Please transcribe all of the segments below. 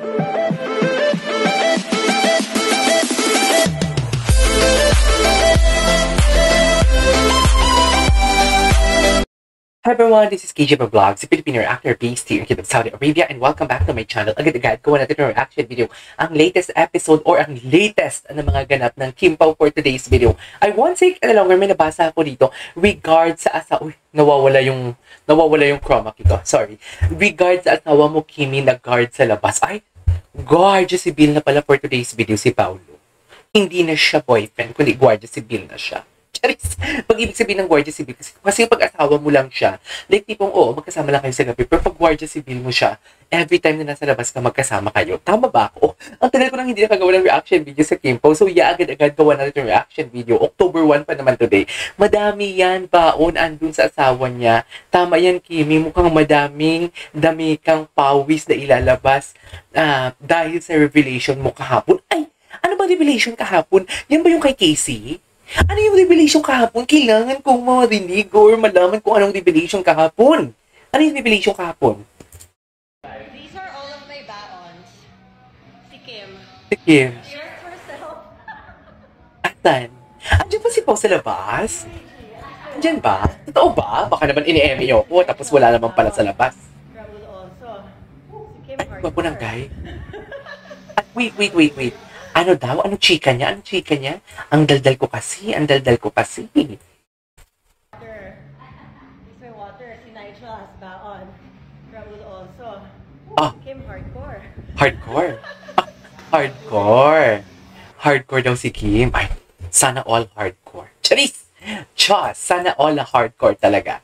Hi everyone, this is KJ Vlogs, a Filipino actor based here in Kingdom, Saudi Arabia, and welcome back to my channel. Agad-agad gawa natin ng reaction video, ang latest episode or ang latest na mga ganap ng Kim Pao for today's video. I won't take any longer, may nabasa ako dito, regards sa asawa, nawawala yung chroma key ko, sorry. Regards sa asawa mo, Kimi, na guard sa labas. Ay, guardia civil na pala for today's video si Paolo. Hindi na siya boyfriend, kundi guardia civil na siya. Charis! Pag-ibig sabihin ng guardia civil, kasi pag asawa mo lang siya, like tipong, oo, magkasama lang kayo sa gabi, pero pag guardia civil mo siya, every time na nasa labas ka, magkasama kayo. Tama ba ako? Ang tagal ko nang hindi nakagawa ng reaction video sa Kim Pao, so agad-agad gawa natin yung reaction video. October 1 pa naman today. Madami yan, baon, andun sa asawa niya. Tama yan, Kimi, mukhang madaming damikang pawis na ilalabas dahil sa revelation mo kahapon. Ay, ano ba revelation kahapon? Yan ba yung kay Casey? Ano yung revelation kahapon? Kailangan kong marinig or malaman kung anong revelation kahapon. Ano yung revelation kahapon? These are all of my baons. Si Kim. Si Kim. Just herself. Atan? Andiyan ba si Pao sa labas? Andiyan ba? Totoo ba? Baka naman ini-eme ako tapos wala naman pala sa labas. Raul also. Si Kim Ay, hardcore. ba po ng guy? At wait. Ano daw? Ano chika niya? Ang daldal ko kasi. Water. He's my water. Si Nigel has baon. Raul also. Ah. Si Kim hardcore. Hardcore daw si Kim. Ay, sana all hardcore. Charis! Chos! Sana all na hardcore talaga.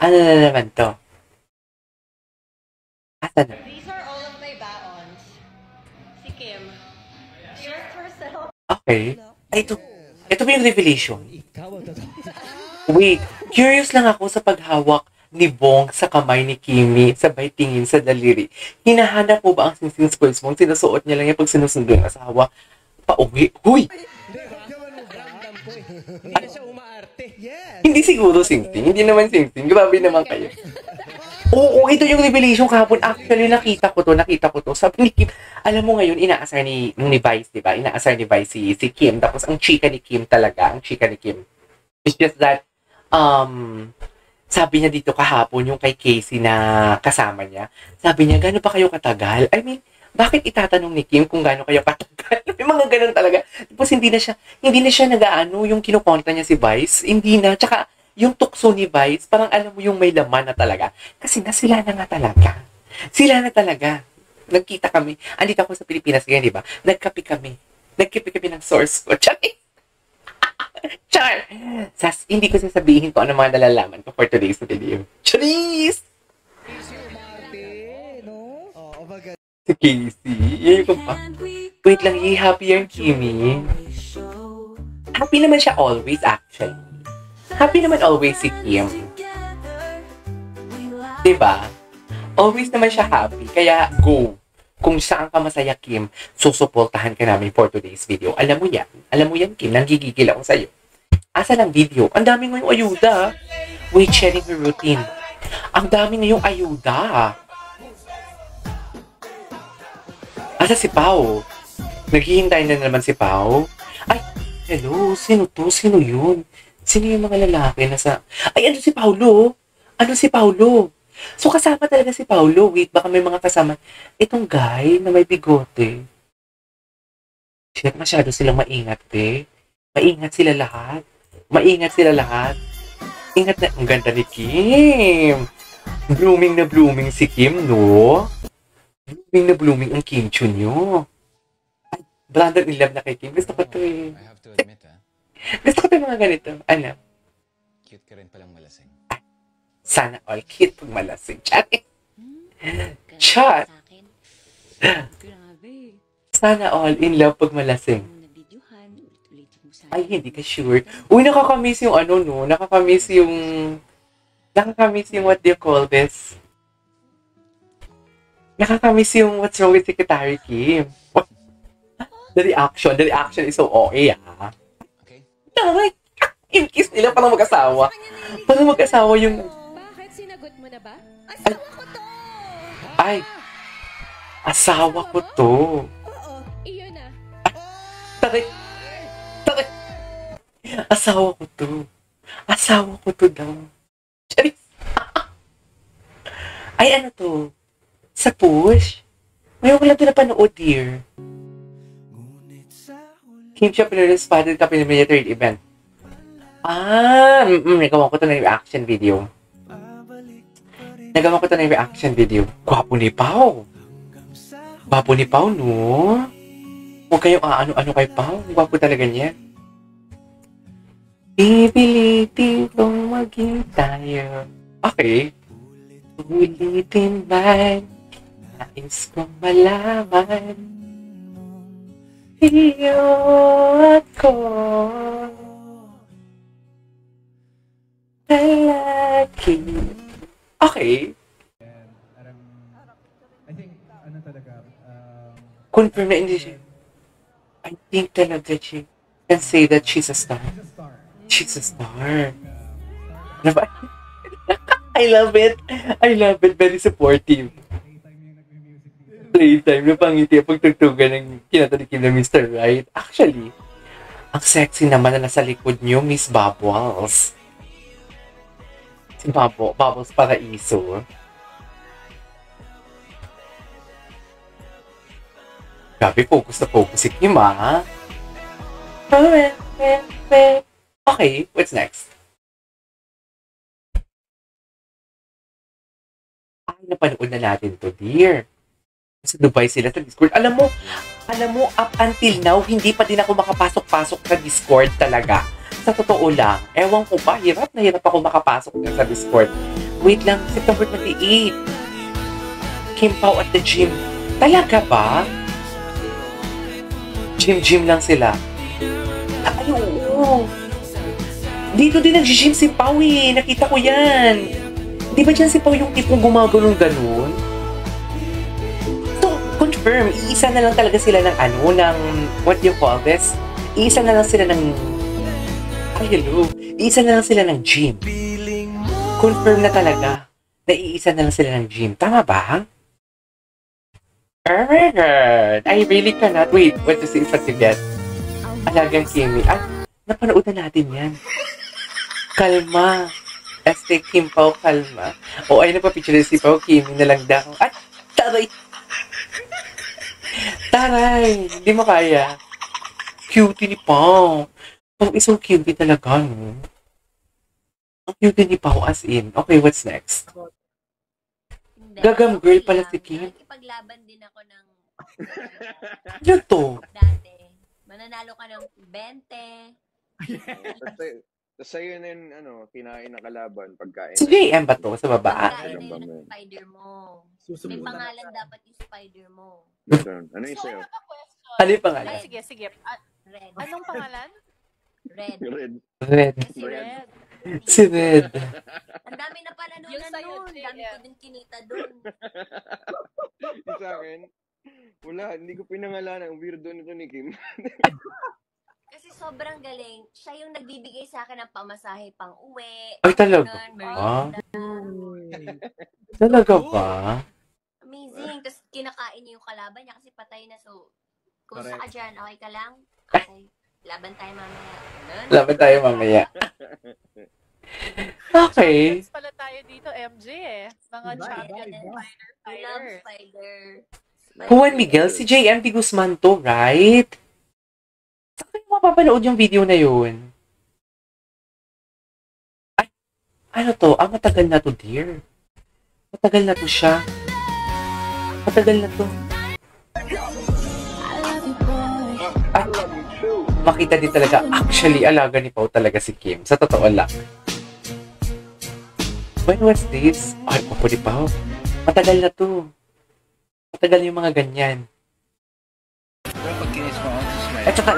Ano na naman to? Asa na? These are all of my baons. Si Kim. Just herself. Okay. Ay, ito ba yung revelation? Wait, curious lang ako sa paghawak ni Bong sa kamay ni Kimi, sabay tingin sa daliri. Hinahanap mo ba ang singsing squares mo? Sinusuot niya lang yung pag sinusundo yung asawa. Pauwi. Huy! Hindi siya umaarte. Yes. Hindi siguro singsing. Hindi naman singsing. Grabe naman kayo. Oo, ito yung revelation kahapon. Actually, nakita ko to. Sabi ni Kim, alam mo ngayon, inaasar ni Vice, di ba? Inaasar ni Vice si Kim. Tapos, ang chika ni Kim talaga, it's just that, sabi niya dito kahapon, yung kay Casey na kasama niya, sabi niya, gano'n pa kayo katagal? I mean, bakit itatanong ni Kim kung gano'n kayo katagal? May mga ganun talaga. Tapos, hindi na siya nag-aano, yung kinukonta niya si Vice, hindi na, tsaka, yung tukso ni Vice, parang alam mo yung may laman na talaga. Kasi na sila na talaga. Nagkita kami. Andito ako sa Pilipinas ngayon, di ba? Nagkape kami ng source ko. Char! Hindi ko sasabihin ko ano mga nalalaman ko for today's video. Charis! Si Casey. Yun ko pa. Wait lang, happy yung Kimi. Happy naman siya always, actually. Happy naman always si Kim. Diba? Always naman siya happy. Kaya, go. Kung saan ka masaya, Kim, susuportahan ka namin for today's video. Alam mo yan, Kim. Nanggigigil ako sa'yo. Asa ng video? Ang dami ngayong ayuda. Wait, sharing her routine. Ang dami ngayong ayuda. Asa si Pao? Naghihintay na naman si Pao? Ay, hello. Sino to? Sino yun? Sino yung mga lalaki na sa... Ay, ano si Paolo? So, kasama talaga si Paolo. Wait, baka may mga kasama. Itong guy na may bigote. Shit, masyado silang maingat, eh. Maingat sila lahat. Ingat na. Ang ganda ni Kim. Blooming na blooming si Kim, no? Blooming na blooming ang Kim Chun nyo. Ay, branded in love na kay Kim. Gusto ko to, eh. I have to admit, Gusto ko tayo mga ganito. Ano? cute ka rin palang malasing. Sana all cute pag malasing. Chat! Sana all in love pag malasing. Ay, hindi ka sure. Uy, nakakamiss yung ano, no? Nakakamiss yung what do you call this? Nakakamiss yung what's wrong with Secretary Kim. The reaction is so OA, ah. Okay? Ay, yung kiss nila parang mag-asawa. Parang mag-asawa yung... Bakit? Sinagot mo na ba? Ay. Asawa ko to. Oo, iyon na. Takay! Takay! Asawa ko to. Asawa ko to daw. Charis! Ay, ano to? Sa push? Ngayon ko lang ito napanood, dear. Kim siya pinaresponded ka pinamili third event. Nagawa ko ito ng reaction video. Gwapo ni Pao. Gwapo ni Pao, no? Huwag kayong ano kay Pao. Gwapo talaga niya. Ibilitin kong maging tayo. Okay. Ulitin man. Nais kong malaman. Iyo ako. Lalaki. Okay. I think, ano talaga, Confirm na hindi siya. I think talaga she can say that she's a star. she's a star. She's a star. Ano ba? I love it. I love it. Very supportive. Anytime yung nag-music dito. Playtime na pangiti ang pagtugtugan ng kinatalikin ng Mr. Right. Actually, ang sexy naman na nasa likod niyo, Miss Bubbles. Si Bubbles Paraiso. Grabe, focus na focus si Kim, ah. Okay, what's next? Ay, napanood na natin to, dear. Sa Dubai sila sa Discord. Alam mo, up until now, hindi pa din ako makapasok-pasok sa Discord talaga. Sa totoo lang, ewan ko ba, hirap na hirap ako makapasok na sa Discord. Wait lang, September 28. Kim Pao at the gym. Talaga ba? Gym lang sila. Ay, oo. Dito din nag-gym si Pao eh. Nakita ko yan. Di ba dyan si Pao yung tipong gumagano'n ganun? So, confirm. Iisa na lang talaga sila ng what do you call this? Iisa na lang sila ng Iisa na lang sila ng gym. Confirm na talaga na iisa na lang sila ng gym. Tama ba? Oh my God! I really cannot wait to see what you get. Alagang Kimi. Napanood na natin yan. Kalma. Este Kim Pao, kalma. O ay napapicture si Pao, Kimi na lang daw. Ay! Taray! Taray! Hindi mo kaya. Cutie ni Pao. Pao is so cute talaga, no? Ang cute ni Pao as in. Okay, what's next? Hindi. Gagam girl pala si lang. Kim. Nakikipaglaban din ako ng Ano to? dati. Mananalo ka ng 20. Tapos sa'yo na yung, kinain na kalaban, pagkain. Si JM ba to? Sa baba? Pagkain na yun ng spider mo. May pangalan dapat yung spider mo. Ganun. Ano yung So, I sa'yo? have a question. Ano yung pangalan? Ay, sige. Red. Anong pangalan? Red. Red. Red. Si Red. Si Red. Ang dami na pala Yung sa'yo, nun. Ang dami ko din kinita dun. Yung sa akin, wala, hindi ko pinangalan. Ang weirdo nito ni Kim. Kasi sobrang galing. Siya yung nagbibigay sa akin ng pamasahe pang uwi. Ay, talaga Ganun, ba? merienda. Talaga ba? Amazing. Tapos kinakain niya yung kalaban niya kasi patay na. So, kung Correct. saan ka dyan, okay ka lang? Okay. Laban tayo mamaya. Ganun. Laban tayo mamaya. Okay. Champions pala tayo dito, MJ eh. Mga champion Diba? fighter. I love spider. Juan Miguel, si JM Di Guzman to, right? Saan kayo mapapanood yung video na yun? Ay, ano to? Matagal na to, dear. Matagal na to siya. Matagal na to. Ay, makita din talaga, actually, alaga ni Pao talaga si Kim. Sa totoo lang. When was this? Ay, ako ni Pao. Matagal na to. Matagal yung mga ganyan. Pag kinis mo ako, smile. At saka,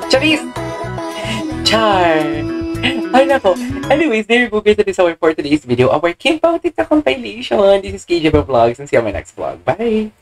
Charis! Char! Ay, nako. Anyways, there you go guys. That is our for today's video. Our Kim Pao Tita compilation. This is KJ Vlogs and see you on my next vlog. Bye!